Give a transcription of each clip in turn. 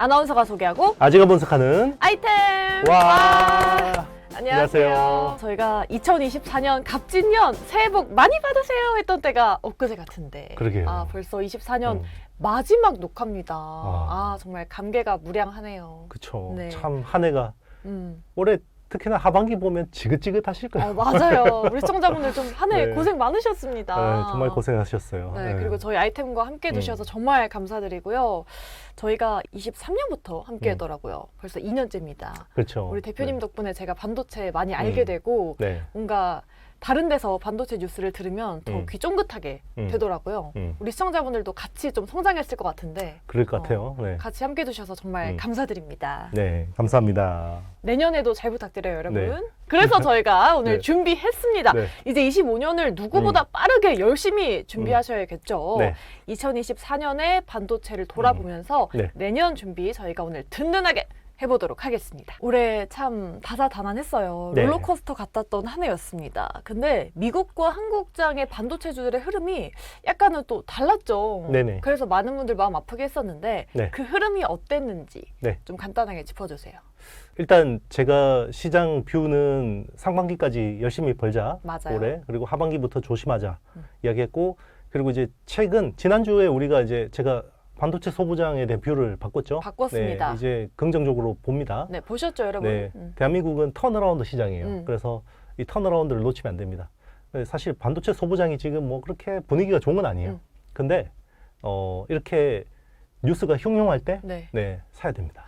아나운서가 소개하고 아재가 분석하는 아이템! 와. 안녕하세요. 저희가 2024년 갑진년 새해 복 많이 받으세요 했던 때가 엊그제 같은데 그러게요. 벌써 24년 마지막 녹화입니다. 아. 정말 감개가 무량하네요. 그쵸. 네. 참 한 해가 음. 올해 특히나 하반기 보면 지긋지긋하실 거예요. 맞아요. 우리 시청자분들 좀 한 해 네. 고생 많으셨습니다. 네, 정말 고생하셨어요. 네, 그리고 저희 아이템과 함께 해주셔서 정말 감사드리고요. 저희가 23년부터 함께 하더라고요. 벌써 2년째입니다. 그렇죠. 우리 대표님 네. 덕분에 제가 반도체 많이 알게 되고 네. 뭔가 다른 데서 반도체 뉴스를 들으면 더 귀 쫑긋하게 되더라고요. 우리 시청자분들도 같이 좀 성장했을 것 같은데 그럴 것 같아요. 네. 같이 함께 해주셔서 정말 감사드립니다. 네, 감사합니다. 내년에도 잘 부탁드려요, 여러분. 네. 그래서 저희가 오늘 네. 준비했습니다. 네. 이제 25년을 누구보다 빠르게 열심히 준비하셔야겠죠. 네. 2024년에 반도체를 돌아보면서 네. 내년 준비 저희가 오늘 든든하게 해보도록 하겠습니다. 올해 참 다사다난했어요. 네. 롤러코스터 같았던 한 해였습니다. 근데 미국과 한국장의 반도체주들의 흐름이 약간은 또 달랐죠. 네네. 그래서 많은 분들 마음 아프게 했었는데 네. 그 흐름이 어땠는지 네. 좀 간단하게 짚어주세요. 일단 제가 시장 뷰는 상반기까지 열심히 벌자. 맞아요. 올해. 그리고 하반기부터 조심하자. 이야기했고, 그리고 이제 최근 지난주에 우리가 이제 제가 반도체 소부장에 대한 뷰를 바꿨죠. 바꿨습니다. 네, 이제 긍정적으로 봅니다. 네, 보셨죠, 여러분? 네, 대한민국은 턴어라운드 시장이에요. 그래서 이 턴어라운드를 놓치면 안 됩니다. 사실 반도체 소부장이 지금 뭐 그렇게 분위기가 좋은 건 아니에요. 근데 이렇게 뉴스가 흉흉할 때 네. 사야 됩니다.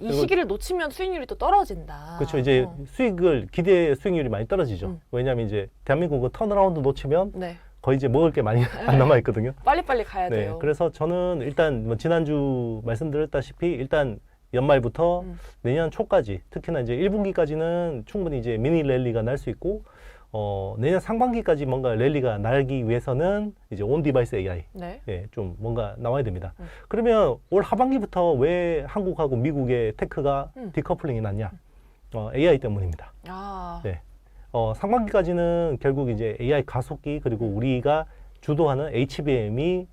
이 시기를 놓치면 수익률이 또 떨어진다. 그렇죠. 이제 수익을 기대 수익률이 많이 떨어지죠. 왜냐하면 이제 대한민국은 턴어라운드 놓치면 네. 거의 이제 먹을 게 많이 안 남아 있거든요. 빨리빨리 가야 네, 돼요. 그래서 저는 일단 뭐 지난주 말씀드렸다시피 일단 연말부터 내년 초까지 특히나 이제 1분기까지는 충분히 이제 미니 랠리가 날 수 있고 내년 상반기까지 뭔가 랠리가 나기 위해서는 이제 온 디바이스 AI 네. 예, 좀 뭔가 나와야 됩니다. 그러면 올 하반기부터 왜 한국하고 미국의 테크가 디커플링이 났냐? AI 때문입니다. 네. 상반기까지는 결국 이제 AI 가속기 그리고 우리가 주도하는 HBM이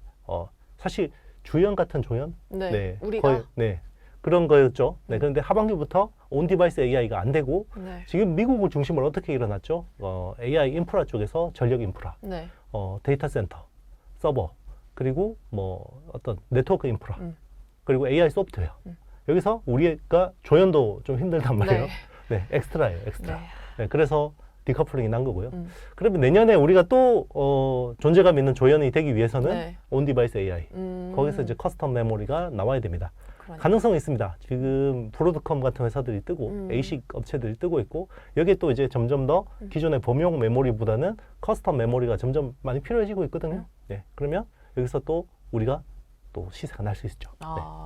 사실 주연 같은 조연, 네. 우리가 거의, 그런 거였죠. 네, 그런데 하반기부터 온 디바이스 AI가 안 되고 지금 미국을 중심으로 어떻게 일어났죠? AI 인프라 쪽에서 전력 인프라, 데이터 센터, 서버, 그리고 뭐 어떤 네트워크 인프라, 그리고 AI 소프트웨어. 여기서 우리가 조연도 좀 힘들단 말이에요. 네, 엑스트라예요, 엑스트라. 네, 그래서 디커플링이 난 거고요. 그러면 내년에 우리가 또 존재감 있는 조연이 되기 위해서는 온 디바이스 AI 거기서 이제 커스텀 메모리가 나와야 됩니다. 가능성이 있습니다. 지금 브로드컴 같은 회사들이 뜨고 ASIC 업체들이 뜨고 있고 여기에 또 이제 점점 더 기존의 범용 메모리보다는 커스텀 메모리가 점점 많이 필요해지고 있거든요. 네, 그러면 여기서 또 우리가 또 시세가 날 수 있죠.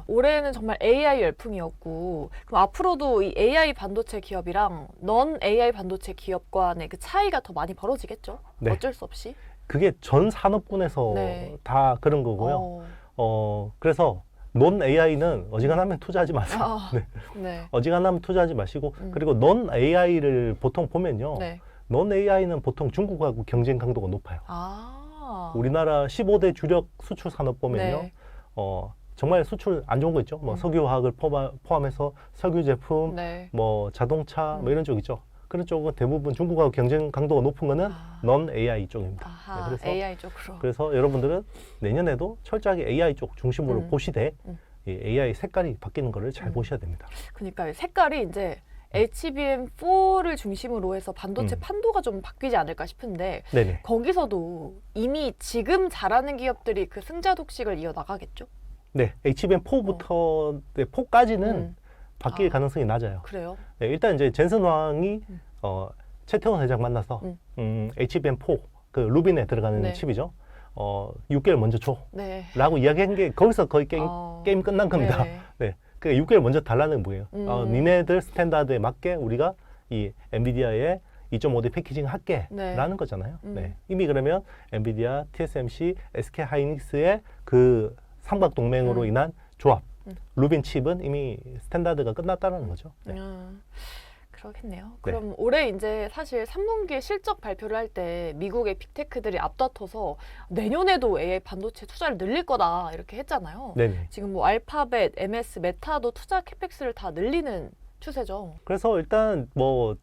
올해는 정말 AI 열풍이었고 그럼 앞으로도 이 AI 반도체 기업이랑 넌 AI 반도체 기업 간의 그 차이가 더 많이 벌어지겠죠? 네. 어쩔 수 없이. 그게 전 산업군에서 다 그런 거고요. 그래서 넌 AI는 어지간하면 투자하지 마세요. 어지간하면 투자하지 마시고 그리고 넌 AI를 보통 보면요. 넌 AI는 보통 중국하고 경쟁 강도가 높아요. 우리나라 15대 주력 수출 산업 보면요. 정말 수출 안 좋은 거 있죠. 뭐 석유화학을 포함해서 석유 제품, 뭐 자동차, 뭐 이런 쪽 있죠. 그런 쪽은 대부분 중국하고 경쟁 강도가 높은 거는 넌 AI 쪽입니다. 그래서 AI 쪽으로. 그래서 여러분들은 내년에도 철저하게 AI 쪽 중심으로 보시되 이 AI 색깔이 바뀌는 거를 잘 보셔야 됩니다. 그러니까 색깔이 이제 HBM4를 중심으로 해서 반도체 판도가 좀 바뀌지 않을까 싶은데 거기서도 이미 지금 잘하는 기업들이 그 승자 독식을 이어나가겠죠? 네, HBM4부터 4까지는 바뀔 가능성이 낮아요. 그래요? 네, 일단 이제 젠슨 왕이 최태원 회장 만나서 HBM4 그 루빈에 들어가는 칩이죠. 6개월 먼저 줘. 라고 이야기한 게 거기서 거의 게임 끝난 겁니다. 네. 그 6개월 먼저 달라는 거예요. 니네들 스탠다드에 맞게 우리가 이 엔비디아의 2.5D 패키징 할게 라는 거잖아요. 이미 그러면 엔비디아, TSMC, SK 하이닉스의 그 삼각 동맹으로 인한 조합, 루빈 칩은 이미 스탠다드가 끝났다는 거죠. 그렇겠네요. 그럼 올해 이제 사실 3분기에 실적 발표를 할 때 미국의 빅테크들이 앞다퉈서 내년에도 AI 반도체 투자를 늘릴 거다 이렇게 했잖아요. 네네. 지금 뭐 알파벳, MS, 메타도 투자 캐펙스를 다 늘리는 추세죠. 그래서 일단 뭐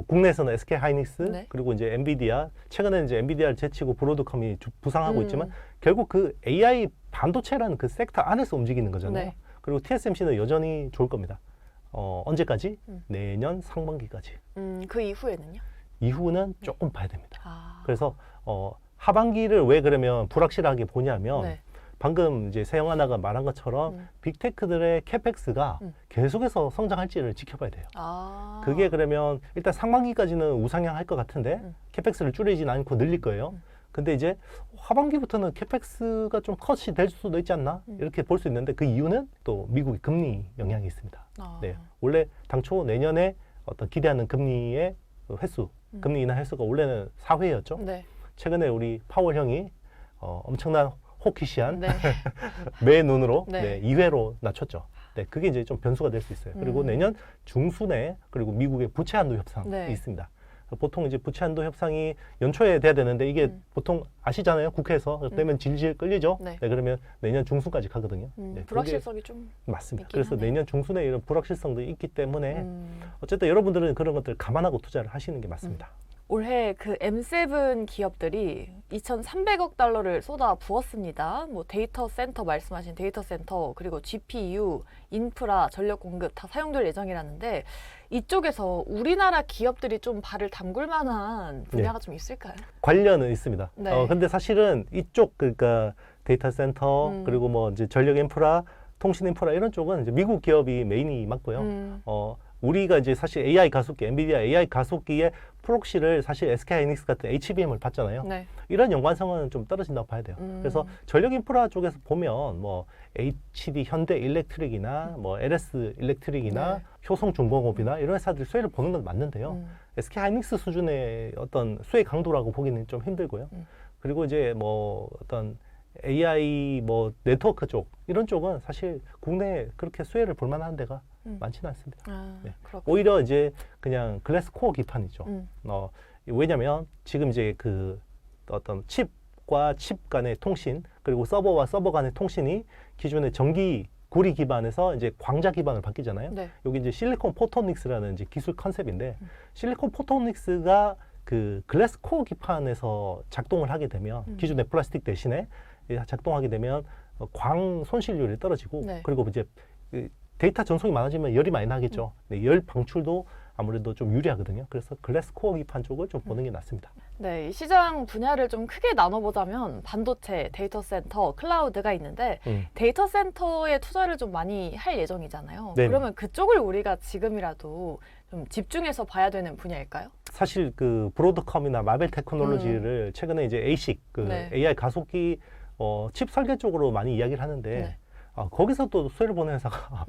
국내에서는 SK 하이닉스 네. 그리고 이제 엔비디아 최근에 이제 엔비디아를 제치고 브로드컴이 부상하고 있지만 결국 그 AI 반도체라는 그 섹터 안에서 움직이는 거잖아요. 네. 그리고 TSMC는 여전히 좋을 겁니다. 언제까지? 내년 상반기까지. 그 이후에는요? 이후는 조금 봐야 됩니다. 아. 그래서 하반기를 왜 그러면 불확실하게 보냐면 네. 방금 이제 세영 하나가 말한 것처럼 빅테크들의 캐펙스가 계속해서 성장할지를 지켜봐야 돼요. 아. 그게 그러면 일단 상반기까지는 우상향할 것 같은데 캐펙스를 줄이진 않고 늘릴 거예요. 근데 이제 하반기부터는 캐펙스가 좀 컷이 될 수도 있지 않나 이렇게 볼 수 있는데 그 이유는 또 미국의 금리 영향이 있습니다. 아. 네, 원래 당초 내년에 어떤 기대하는 금리의 횟수, 금리 인하 횟수가 원래는 4회였죠. 네. 최근에 우리 파월 형이 엄청난 호키시한 네. 매 눈으로 네. 2회로 낮췄죠. 네, 그게 이제 좀 변수가 될 수 있어요. 그리고 내년 중순에 그리고 미국의 부채 한도 협상이 네. 있습니다. 보통 이제 부채 한도 협상이 연초에 돼야 되는데 이게 보통 아시잖아요. 국회에서 되면 질질 끌리죠. 네. 네, 그러면 내년 중순까지 가거든요. 네, 불확실성이 좀 맞습니다. 있긴 그래서 하네요. 내년 중순에 이런 불확실성도 있기 때문에 어쨌든 여러분들은 그런 것들 감안하고 투자를 하시는 게 맞습니다. 올해 그 M7 기업들이 2,300억 달러를 쏟아 부었습니다. 뭐 데이터 센터 말씀하신 데이터 센터 그리고 GPU, 인프라, 전력 공급 다 사용될 예정이라는데 이쪽에서 우리나라 기업들이 좀 발을 담글 만한 분야가 좀 있을까요? 관련은 있습니다. 네. 근데 사실은 이쪽 그러니까 데이터 센터 그리고 뭐 이제 전력 인프라, 통신 인프라 이런 쪽은 이제 미국 기업이 메인이 맞고요. 우리가 이제 사실 AI 가속기, 엔비디아 AI 가속기의 프록시를 사실 SK 하이닉스 같은 HBM을 받잖아요. 네. 이런 연관성은 좀 떨어진다고 봐야 돼요. 그래서 전력 인프라 쪽에서 보면 뭐 HD 현대 일렉트릭이나 뭐 LS 일렉트릭이나 네. 효성 중공업이나 이런 회사들이 수혜를 보는 건 맞는데요. SK 하이닉스 수준의 어떤 수혜 강도라고 보기는 좀 힘들고요. 그리고 이제 뭐 어떤 AI 뭐 네트워크 쪽 이런 쪽은 사실 국내에 그렇게 수혜를 볼 만한 데가 많지는 않습니다. 아, 네. 그렇군요. 오히려 이제 그냥 글래스 코어 기판이죠. 왜냐면 지금 이제 그 어떤 칩과 칩 간의 통신 그리고 서버와 서버 간의 통신이 기존의 전기 구리 기반에서 이제 광자 기반으로 바뀌잖아요. 네. 여기 이제 실리콘 포토닉스라는 이제 기술 컨셉인데 실리콘 포토닉스가 그 글래스 코어 기판에서 작동을 하게 되면 기존의 플라스틱 대신에 작동하게 되면 광 손실률이 떨어지고 네. 그리고 이제 데이터 전송이 많아지면 열이 많이 나겠죠. 네, 열 방출도 아무래도 좀 유리하거든요. 그래서 글래스 코어 기판 쪽을 좀 보는 게 낫습니다. 네, 이 시장 분야를 좀 크게 나눠보자면 반도체, 데이터 센터, 클라우드가 있는데 데이터 센터에 투자를 좀 많이 할 예정이잖아요. 네네. 그러면 그쪽을 우리가 지금이라도 좀 집중해서 봐야 되는 분야일까요? 사실 그 브로드컴이나 마벨 테크놀로지를 최근에 이제 ASIC 그 네. AI 가속기 칩 설계 쪽으로 많이 이야기를 하는데 네. 거기서 또 수혜를 보는 회사가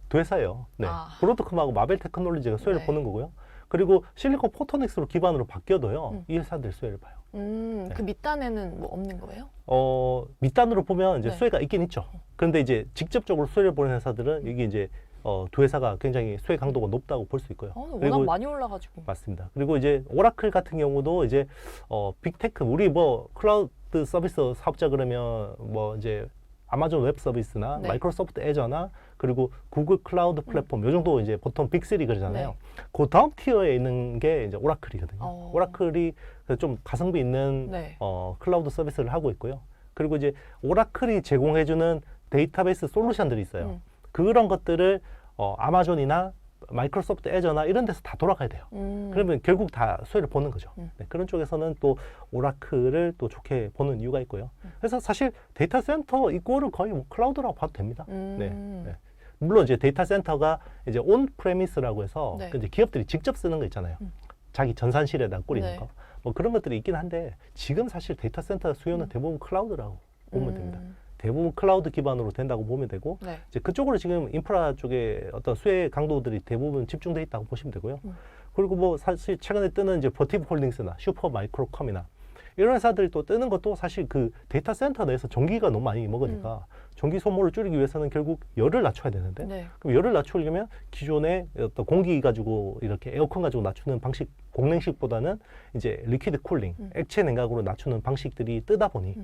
두 회사예요. 네. 아. 브로드컴하고 마벨 테크놀로지가 수혜를 네. 보는 거고요. 그리고 실리콘 포토닉스로 기반으로 바뀌어도요. 이 회사들 수혜를 봐요. 그 밑단에는 뭐 없는 거예요? 밑단으로 보면 이제 네. 수혜가 있긴 있죠. 그런데 이제 직접적으로 수혜를 보는 회사들은 이게 이제 두 회사가 굉장히 수혜 강도가 높다고 볼 수 있고요. 워낙 많이 올라가지고. 맞습니다. 그리고 이제 오라클 같은 경우도 이제 빅테크 우리 뭐 클라우드 서비스 사업자 그러면 뭐 이제 아마존 웹 서비스나 네. 마이크로소프트 애저나 그리고 구글 클라우드 플랫폼 요 정도 이제 보통 빅3 그러잖아요. 네. 그 다음 티어에 있는 게 이제 오라클이거든요. 오라클이 좀 가성비 있는 네. 클라우드 서비스를 하고 있고요. 그리고 이제 오라클이 제공해주는 데이터베이스 솔루션들이 있어요. 그런 것들을 아마존이나 마이크로소프트 애저나 이런 데서 다 돌아가야 돼요. 그러면 결국 다 수혜를 보는 거죠. 네, 그런 쪽에서는 또 오라클을 또 좋게 보는 이유가 있고요. 그래서 사실 데이터 센터 이거를 거의 뭐 클라우드라고 봐도 됩니다. 네, 네. 물론 이제 데이터 센터가 이제 온 프레미스라고 해서 네. 이제 기업들이 직접 쓰는 거 있잖아요. 자기 전산실에다 꾸리는 네. 거. 뭐 그런 것들이 있긴 한데 지금 사실 데이터 센터 수요는 대부분 클라우드라고 보면 됩니다. 대부분 클라우드 기반으로 된다고 보면 되고 네. 이제 그쪽으로 지금 인프라 쪽에 어떤 수혜 강도들이 대부분 집중돼 있다고 보시면 되고요. 그리고 뭐 사실 최근에 뜨는 이제 버티브 홀딩스나 슈퍼 마이크로컴이나 이런 회사들이 또 뜨는 것도 사실 그 데이터 센터 내에서 전기가 너무 많이 먹으니까 전기 소모를 줄이기 위해서는 결국 열을 낮춰야 되는데 네. 그럼 열을 낮추려면 기존의 어떤 공기 가지고 이렇게 에어컨 가지고 낮추는 방식 공냉식보다는 이제 리퀴드 쿨링 액체 냉각으로 낮추는 방식들이 뜨다 보니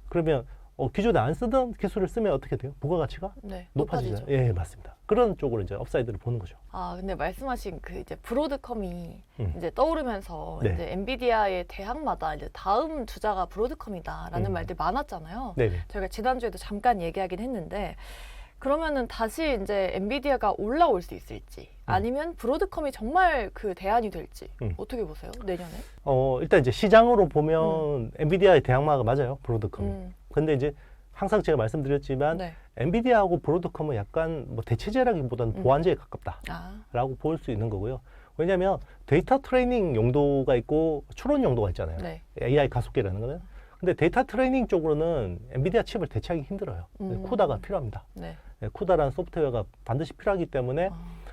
그러면 기존에 안 쓰던 기술을 쓰면 어떻게 돼요? 부가가치가 네, 높아지죠. 예, 맞습니다. 그런 쪽으로 이제 업사이드를 보는 거죠. 아, 근데 말씀하신 그 이제 브로드컴이 이제 떠오르면서 네. 이제 엔비디아의 대항마다 이제 다음 투자가 브로드컴이다라는 말들이 많았잖아요. 네네. 저희가 지난주에도 잠깐 얘기하긴 했는데 그러면은 다시 이제 엔비디아가 올라올 수 있을지 아니면 브로드컴이 정말 그 대안이 될지 어떻게 보세요? 내년에? 일단 이제 시장으로 보면 엔비디아의 대항마가 맞아요. 브로드컴. 근데 이제 항상 제가 말씀드렸지만 네. 엔비디아하고 브로드컴은 약간 뭐 대체제라기보다는 보완제에 가깝다라고 볼 수 있는 거고요. 왜냐하면 데이터 트레이닝 용도가 있고 추론 용도가 있잖아요. 네. AI 가속기라는 거는. 근데 데이터 트레이닝 쪽으로는 엔비디아 칩을 대체하기 힘들어요. 쿠다가 필요합니다. 네. 쿠다라는 소프트웨어가 반드시 필요하기 때문에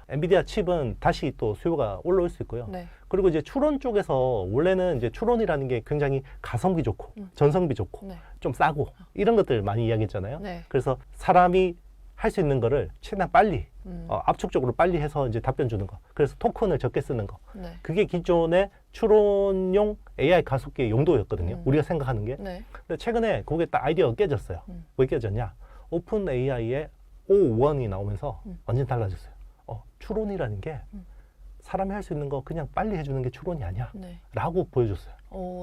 엔비디아 칩은 다시 또 수요가 올라올 수 있고요. 네. 그리고 이제 추론 쪽에서 원래는 이제 추론이라는 게 굉장히 가성비 좋고 전성비 좋고 네. 좀 싸고 이런 것들 많이 이야기했잖아요. 네. 그래서 사람이 할 수 있는 거를 최대한 빨리 압축적으로 빨리 해서 이제 답변 주는 거. 그래서 토큰을 적게 쓰는 거. 네. 그게 기존의 추론용 AI 가속기의 용도였거든요. 우리가 생각하는 게. 네. 근데 최근에 그게 딱 아이디어가 깨졌어요. 왜 깨졌냐? 오픈 AI의 O1이 나오면서 완전 달라졌어요. 추론이라는 게 사람이 할 수 있는 거 그냥 빨리 해주는 게 추론이 아니야. 네. 라고 보여줬어요.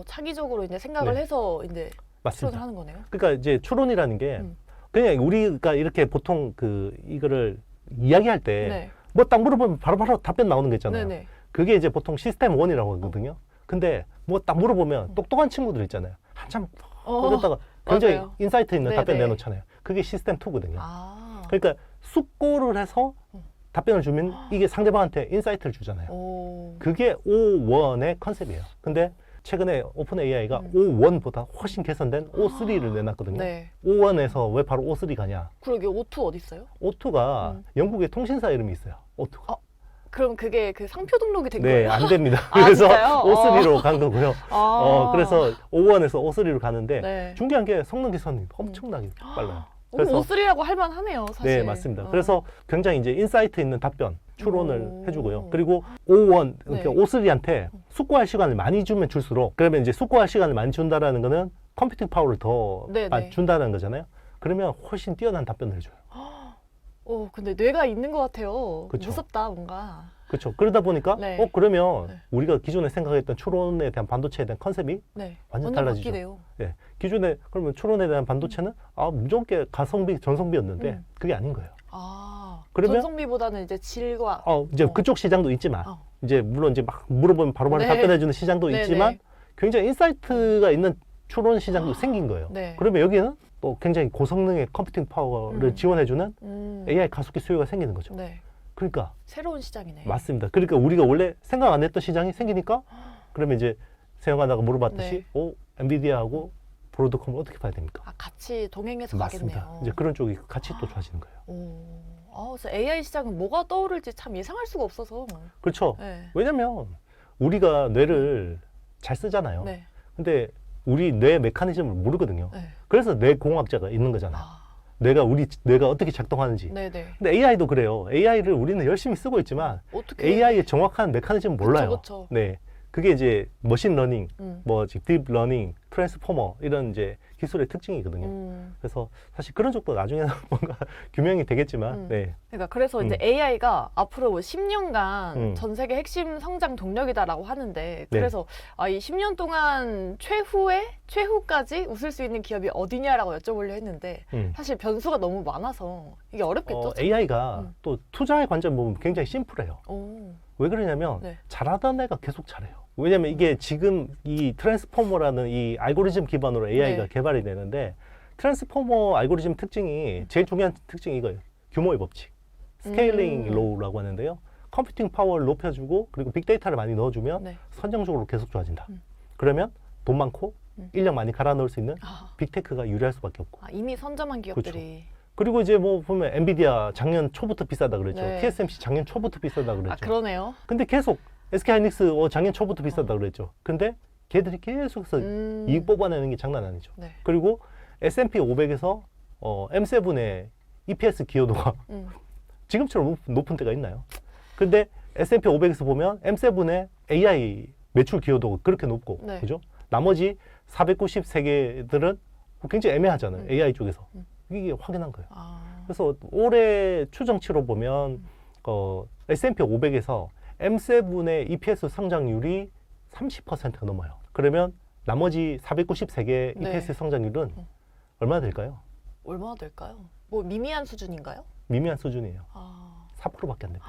차기적으로 이제 생각을 네. 해서 이제 맞습니다. 추론을 하는 거네요. 그러니까 이제 추론이라는 게 그냥 우리가 이렇게 보통 이거를 이야기할 때 뭐 딱 물어보면 바로바로 답변 나오는 거 있잖아요. 네네. 그게 이제 보통 시스템 1이라고 하거든요. 근데 뭐 딱 물어보면 똑똑한 친구들 있잖아요. 한참 그러다가 굉장히 맞아요. 인사이트 있는 답변 네네. 내놓잖아요. 그게 시스템 2거든요. 아. 그러니까 숙고를 해서 답변을 주면 이게 상대방한테 인사이트를 주잖아요. 그게 O1의 컨셉이에요. 근데 최근에 오픈 AI가 O1보다 훨씬 개선된 O3를 내놨거든요. 네. O1에서 왜 바로 O3 가냐? 그러게 O2 어디 있어요? O2가 영국의 통신사 이름이 있어요. O2가. 그럼 그게 그 상표 등록이 된 네, 거예요? 안 됩니다. 아, 그래서 진짜요? O3로 간 거고요. 그래서 O1에서 O3로 가는데 네. 중요한 게 성능 개선이 엄청나게 빨라요. 그래서 O3라고 할 만하네요, 사실. 네, 맞습니다. 그래서 굉장히 이제 인사이트 있는 답변, 추론을 해주고요. 그리고 O1, 네. 그러니까 O3한테 숙고할 시간을 많이 주면 줄수록 그러면 이제 숙고할 시간을 많이 준다라는 거는 컴퓨팅 파워를 더 네, 네. 준다는 거잖아요. 그러면 훨씬 뛰어난 답변을 해줘요. 근데 뇌가 있는 것 같아요. 그쵸. 무섭다, 뭔가. 그렇죠. 그러다 보니까 네. 그러면 네. 우리가 기존에 생각했던 추론에 대한 반도체에 대한 컨셉이 네. 완전 달라지죠. 바뀌네요. 네. 기존에 그러면 추론에 대한 반도체는 무조건 가성비, 전성비였는데 그게 아닌 거예요. 그러면 전성비보다는 이제 질과 이제 그쪽 시장도 있지만 이제 물론 이제 막 물어보면 바로바로 네. 답변해주는 시장도 네, 있지만 네. 굉장히 인사이트가 있는 추론 시장도 생긴 거예요. 네. 그러면 여기는 또 굉장히 고성능의 컴퓨팅 파워를 지원해주는 AI 가속기 수요가 생기는 거죠. 네. 그러니까 새로운 시장이네. 맞습니다. 그러니까 우리가 원래 생각 안 했던 시장이 생기니까 그러면 이제 세영아나가 물어봤듯이 엔비디아하고 브로드컴을 어떻게 봐야 됩니까? 같이 동행해서 맞습니다. 가겠네요. 이제 그런 쪽이 같이 또 좋아지는 거예요. 그래서 AI 시장은 뭐가 떠오를지 참 예상할 수가 없어서. 그렇죠. 네. 왜냐면 우리가 뇌를 잘 쓰잖아요. 네. 근데 우리 뇌 메커니즘을 모르거든요. 네. 그래서 뇌공학자가 있는 거잖아요. 뇌가 어떻게 작동하는지. 네네. 근데 AI도 그래요. AI를 우리는 열심히 쓰고 있지만 어떻게 AI의 정확한 메커니즘을 몰라요. 그쵸. 네. 그게 이제 머신 러닝, 뭐 딥 러닝, 트랜스포머 이런 이제 기술의 특징이거든요. 그래서 사실 그런 쪽도 나중에는 뭔가 규명이 되겠지만, 네. 그러니까 그래서 이제 AI가 앞으로 10년간 전 세계 핵심 성장 동력이다라고 하는데 그래서 이 10년 동안 최후까지 웃을 수 있는 기업이 어디냐라고 여쭤보려 했는데 사실 변수가 너무 많아서 이게 어렵겠죠. AI가 또 투자의 관점 보면 굉장히 심플해요. 왜 그러냐면 잘하던 애가 계속 잘해요. 왜냐면 이게 지금 이 트랜스포머라는 이 알고리즘 기반으로 AI가 개발이 되는데 트랜스포머 알고리즘 특징이 제일 중요한 특징이 이거예요. 규모의 법칙. 스케일링 로우라고 하는데요. 컴퓨팅 파워를 높여주고 그리고 빅데이터를 많이 넣어주면 선정적으로 계속 좋아진다. 그러면 돈 많고 인력 많이 갈아 넣을 수 있는 빅테크가 유리할 수밖에 없고. 이미 선점한 기업들이. 그렇죠. 그리고 이제 뭐 보면 엔비디아 작년 초부터 비싸다 그랬죠. 네. TSMC 작년 초부터 비싸다 그랬죠. 그러네요. 근데 계속 SK 하이닉스 작년 초부터 비싸다 그랬죠. 근데 걔들이 계속해서 이익 뽑아내는 게 장난 아니죠. 네. 그리고 S&P 500에서 M7의 EPS 기여도가 지금처럼 높은 때가 있나요? 근데 S&P 500에서 보면 M7의 AI 매출 기여도가 그렇게 높고, 네. 그죠? 나머지 493개들은 굉장히 애매하잖아요. AI 쪽에서. 이게 확인한 거예요. 그래서 올해 추정치로 보면 S&P 500에서 M7의 EPS 성장률이 30%가 넘어요. 그러면 나머지 493개 EPS 성장률은 얼마나 될까요? 얼마나 될까요? 뭐 미미한 수준인가요? 미미한 수준이에요. 4%밖에 안 됩니다.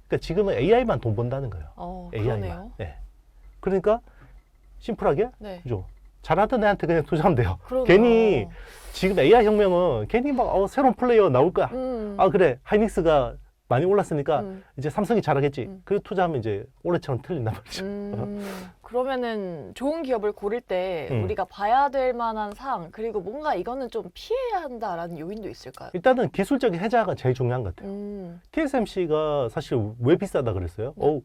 그러니까 지금은 AI만 돈 번다는 거예요. AI만. 그러네요. 네. 그러니까 심플하게, 네. 그죠? 잘하던 애한테 그냥 투자하면 돼요. 그러네요. 괜히 지금 AI 혁명은 괜히 막 새로운 플레이어 나올 거야. 아 그래 하이닉스가 많이 올랐으니까 이제 삼성이 잘하겠지. 그리고 투자하면 이제 올해처럼 틀린단 말이죠. 그러면은 좋은 기업을 고를 때 우리가 봐야 될 만한 사항 그리고 뭔가 이거는 좀 피해야 한다라는 요인도 있을까요? 일단은 기술적인 해자가 제일 중요한 것 같아요. TSMC가 사실 왜 비싸다 그랬어요? 네.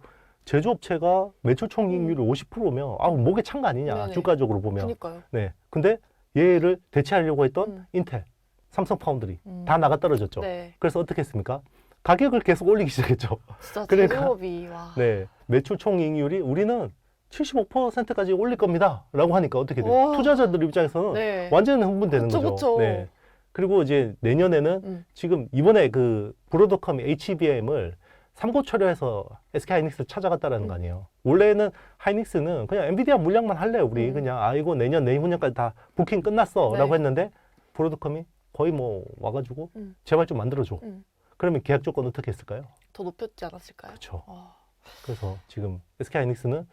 제조업체가 매출 총이익률이 50%면 목에 찬 거 아니냐. 네네. 주가적으로 보면. 그러니까요. 네. 근데 얘를 대체하려고 했던 인텔, 삼성 파운드리 다 나가 떨어졌죠. 네. 그래서 어떻게 했습니까? 가격을 계속 올리기 시작했죠. 진짜 제조업이 와. 네, 매출 총이익률이 우리는 75%까지 올릴 겁니다. 라고 하니까 어떻게 돼요? 와. 투자자들 입장에서는 네. 완전 흥분되는 거죠. 그쵸. 네. 그리고 이제 내년에는 지금 이번에 그 브로드컴이 HBM을 삼고 철회해서 SK 하이닉스를 찾아갔다라는 거 아니에요. 원래는 하이닉스는 그냥 엔비디아 물량만 할래요. 우리 그냥 이거 내년 내후년까지 다 부킹 끝났어. 라고 했는데 브로드컴이 거의 뭐 와가지고 제발 좀 만들어줘. 그러면 계약 조건 어떻게 했을까요? 더 높였지 않았을까요? 그렇죠. 그래서 지금 SK 하이닉스는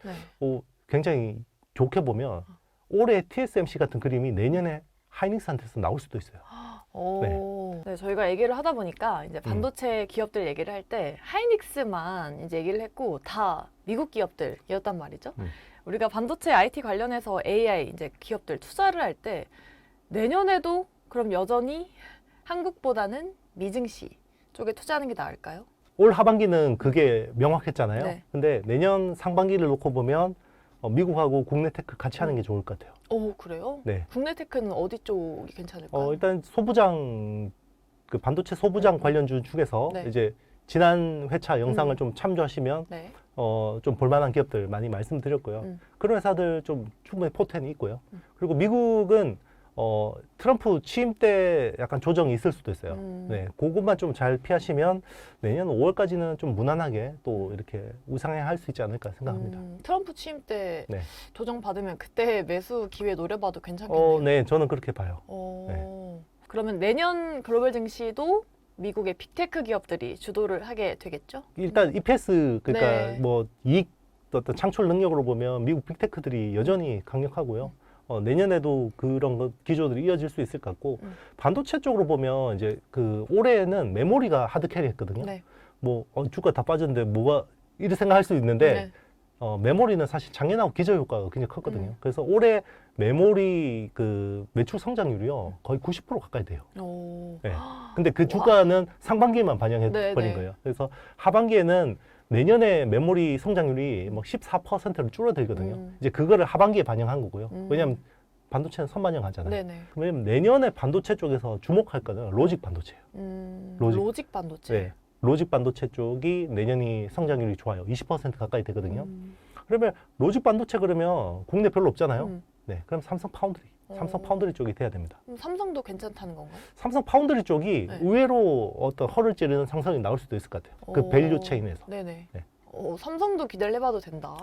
굉장히 좋게 보면 올해 TSMC 같은 그림이 내년에 하이닉스한테서 나올 수도 있어요. 네, 저희가 얘기를 하다 보니까 이제 반도체 기업들 얘기를 할 때 하이닉스만 이제 얘기를 했고 다 미국 기업들이었단 말이죠. 우리가 반도체 IT 관련해서 AI 이제 기업들 투자를 할 때 내년에도 그럼 여전히 한국보다는 미증시 쪽에 투자하는 게 나을까요? 올 하반기는 그게 명확했잖아요. 네. 근데 내년 상반기를 놓고 보면 미국하고 국내 테크 같이 하는 게 좋을 것 같아요. 그래요? 네. 국내 테크는 어디 쪽이 괜찮을까요? 일단 소부장, 그 반도체 소부장 관련주 축에서 이제 지난 회차 영상을 좀 참조하시면 좀 볼만한 기업들 많이 말씀드렸고요. 그런 회사들 좀 충분히 포텐이 있고요. 그리고 미국은 트럼프 취임 때 약간 조정이 있을 수도 있어요. 네, 그것만 좀 잘 피하시면 내년 5월까지는 좀 무난하게 또 이렇게 우상향할 수 있지 않을까 생각합니다. 트럼프 취임 때 조정 받으면 그때 매수 기회 노려봐도 괜찮겠네요. 네, 저는 그렇게 봐요. 네. 그러면 내년 글로벌 증시도 미국의 빅테크 기업들이 주도를 하게 되겠죠? 일단 EPS 그러니까 뭐 이익 어떤 창출 능력으로 보면 미국 빅테크들이 여전히 강력하고요. 내년에도 그런 기조들이 이어질 수 있을 것 같고 반도체 쪽으로 보면 이제 그 올해는 메모리가 하드 캐리했거든요. 뭐 주가 다 빠졌는데 뭐가 이렇게 생각할 수 있는데 메모리는 사실 작년하고 기저 효과가 굉장히 컸거든요. 그래서 올해 메모리 그 매출 성장률이요 거의 90% 가까이 돼요. 네. 근데 그 주가는 상반기에만 반영해 버린 거예요. 그래서 하반기에는 내년에 메모리 성장률이 뭐 14%로 줄어들거든요. 이제 그거를 하반기에 반영한 거고요. 왜냐하면 반도체는 선반영하잖아요. 왜냐면 내년에 반도체 쪽에서 주목할 거는 로직 반도체예요. 로직 반도체? 네. 로직 반도체 쪽이 내년이 성장률이 좋아요. 20% 가까이 되거든요. 그러면 로직 반도체 그러면 국내 별로 없잖아요. 네. 그럼 삼성 파운드리 쪽이 돼야 됩니다. 그럼 삼성도 괜찮다는 건가요? 삼성 파운드리 쪽이 의외로 어떤 허를 찌르는 상승이 나올 수도 있을 것 같아요. 그 밸류 체인에서. 네네. 삼성도 기대를 해봐도 된다.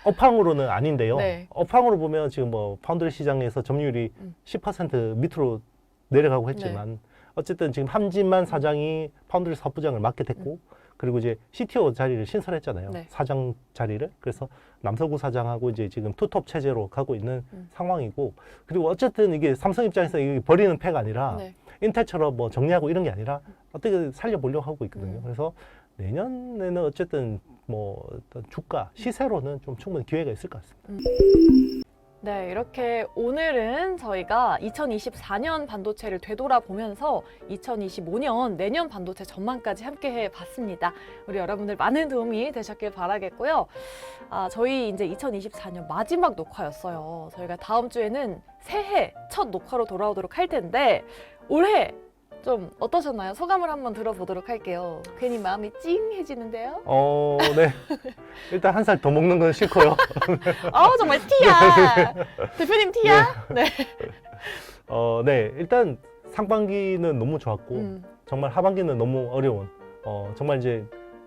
업황으로는 아닌데요. 업황으로 보면 지금 뭐 파운드리 시장에서 점유율이 10% 밑으로 내려가고 했지만 어쨌든 지금 함진만 사장이 파운드리 사업부장을 맡게 됐고 그리고 이제 CTO 자리를 신설했잖아요. 사장 자리를. 그래서 남서구 사장하고 이제 지금 투톱 체제로 가고 있는 상황이고 그리고 어쨌든 이게 삼성 입장에서 이게 버리는 패가 아니라 인텔처럼 뭐 정리하고 이런 게 아니라 어떻게 살려보려고 하고 있거든요. 그래서 내년에는 어쨌든 뭐 어떤 주가, 시세로는 좀 충분히 기회가 있을 것 같습니다. 네, 이렇게 오늘은 저희가 2024년 반도체를 되돌아보면서 2025년 내년 반도체 전망까지 함께 해봤습니다. 우리 여러분들 많은 도움이 되셨길 바라겠고요. 저희 이제 2024년 마지막 녹화였어요. 저희가 다음 주에는 새해 첫 녹화로 돌아오도록 할 텐데 올해 좀 어떠셨나요? 소감을 한번 들어보도록 할게요. 괜히 마음이 찡해지는데요. 네. 일단 한 살 더 먹는 건 싫고요. 정말 티야. 대표님 티야? 네. 네. 일단 상반기는 너무 좋았고 정말 하반기는 너무 어려운 정말 이제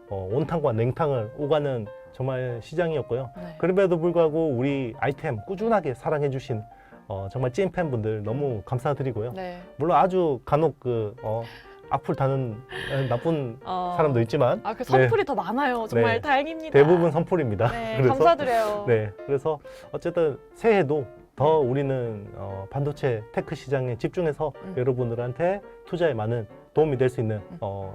온탕과 냉탕을 오가는 정말 시장이었고요. 네. 그럼에도 불구하고 우리 아이템 꾸준하게 사랑해 주신 정말 찐 팬분들 너무 감사드리고요. 네. 물론 아주 간혹 악플 다는 나쁜 사람도 있지만 그 선풀이 더 많아요. 정말 네. 다행입니다. 대부분 선풀입니다. 네, 그래서, 감사드려요. 네, 그래서 어쨌든 새해도 더 우리는 반도체 테크 시장에 집중해서 여러분들한테 투자에 많은 도움이 될 수 있는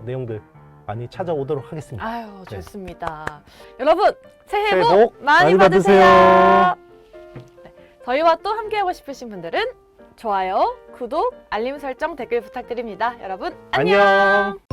내용들 많이 찾아오도록 하겠습니다. 아유, 좋습니다. 여러분, 새해 새해 복 많이 받으세요. 네, 저희와 또 함께하고 싶으신 분들은 좋아요, 구독, 알림 설정, 댓글 부탁드립니다. 여러분, 안녕.